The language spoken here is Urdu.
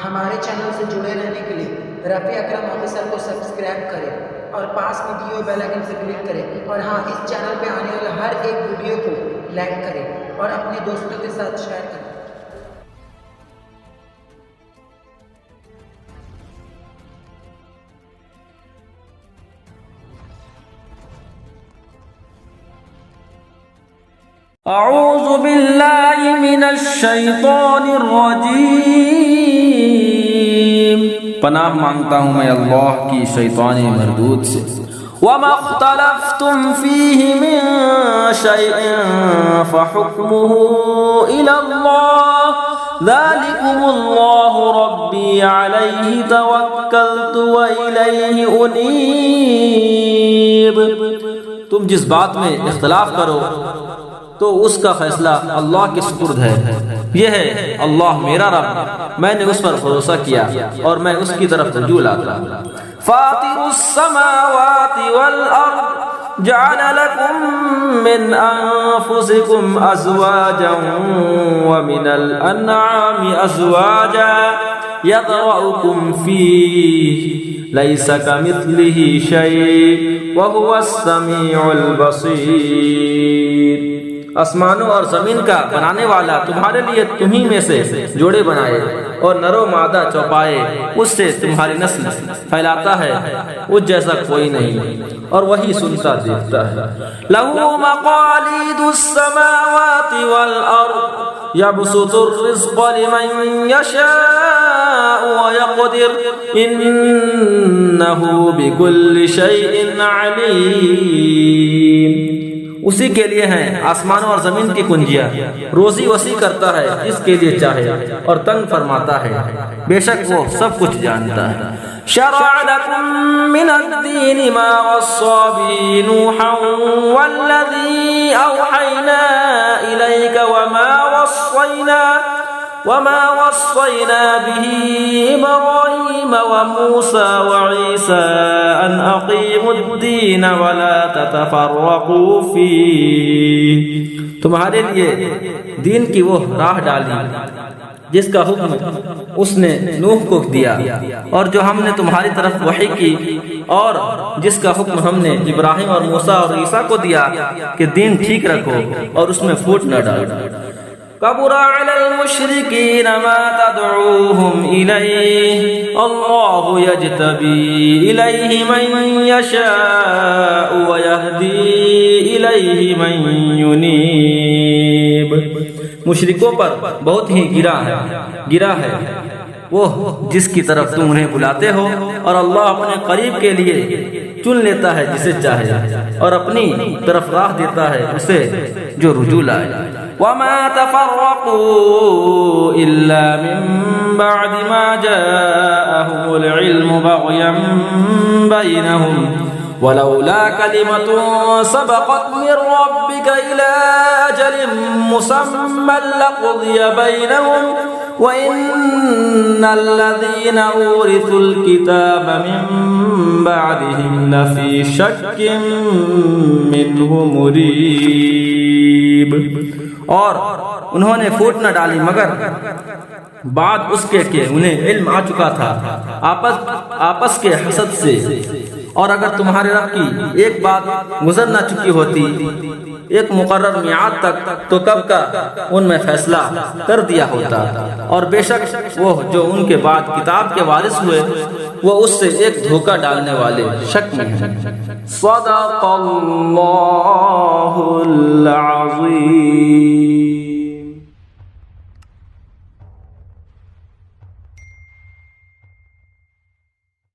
ہمارے چینل سے جڑے رہنے کے لیے رفیع اکرم آفیسر کو سبسکرائب کریں اور پاس میں دیے ہوئے بیل آئکن سے کلک کریں، اور ہاں، اس چینل پہ آنے والے ہر ایک ویڈیو کو لائک کریں اور اپنے دوستوں کے ساتھ شیئر کریں۔ اعوذ باللہ من الشیطان الرجیم، پناہ مانگتا ہوں میں اللہ کی شیطان مردود سے۔ وما اختلفتم فیہ من شیء فحکمہ الی اللہ ذالکم اللہ ربی علیہ توکلت وإلیہ انیب۔ تم جس بات میں اختلاف کرو تو اس کا فیصلہ اللہ کے سپرد ہے۔ یہ ہے اللہ میرا رب، میں نے اس پر بھروسہ کیا اور میں اس کی طرف رجوع لاتا ہوں۔ فاطر السماوات والارض جعل لكم من انفسكم ازواجا ومن الانعام ازواجا يذرؤكم فيه ليس كمثله شيء وهو السميع البصير۔ آسمانوں اور زمین کا بنانے والا تمہارے لیے تمہیں میں سے جوڑے بنائے اور نر و مادہ چوپائے، اس سے تمہاری نسل پھیلاتا ہے، اس جیسا کوئی نہیں اور وہی سنتا دیکھتا ہے۔ لَهُ مَقَالِيدُ السَّمَاوَاتِ وَالْأَرْضِ يَبْسُطُ الرِّزْقَ لِمَن يَشَاءُ وَيَقْدِرُ إِنَّهُ بِكُلِّ شَيْءٍ عَلِيمٌ۔ اسی کے لیے ہیں آسمانوں اور زمین کی کنجیاں، روزی وسیع کرتا ہے جس کے لیے چاہے اور تنگ فرماتا ہے، بے شک وہ سب کچھ جانتا ہے۔ شرع لكم من الدين ما وصى به نوحا والذي أوحينا إليك وما وصينا به إبراهيم وموسى وعيسى أن أقيموا الدين ولا تتفرقوا فيه۔ تمہارے لیے دین کی وہ راہ ڈالی جس کا حکم اس نے نوح کو دیا، اور جو ہم نے تمہاری طرف وحی کی، اور جس کا حکم ہم نے ابراہیم اور موسیٰ اور عیسیٰ کو دیا کہ دین ٹھیک رکھو اور اس میں پھوٹ نہ ڈالو۔ كبر على المشركين ما تدعوهم إليه الله يجتبي إليه من يشاء ويهدي إليه من ينيب۔ مشرکوں پر بہت ہی گرا ہے وہ جس کی طرف تم انہیں بلاتے ہو، اور اللہ اپنے قریب کے لیے چن لیتا ہے جسے چاہے اور اپنی طرف راہ دیتا ہے اسے جو رجوع لائے۔ وما تفرقوا إلا من بعد ما جاءهم العلم بغيا بينهم ولولا كلمة سبقت من ربك إلى أجل مسمى لقضي بينهم وإن الذين أورثوا الكتاب من بعدهم لفي شك منه مريب۔ اور انہوں نے پھوٹ نہ ڈالی مگر بعد اس کے کہ انہیں علم آ چکا تھا آپس کے حسد سے، اور اگر تمہارے رب کی ایک بات گزر نہ چکی ہوتی ایک مقرر میعاد تک تو کب کا ان میں فیصلہ کر دیا ہوتا، اور بے شک وہ جو ان کے بعد کتاب کے وارث ہوئے وہ اس سے ایک دھوکہ ڈالنے والے شک میں ہیں۔ صدق اللہ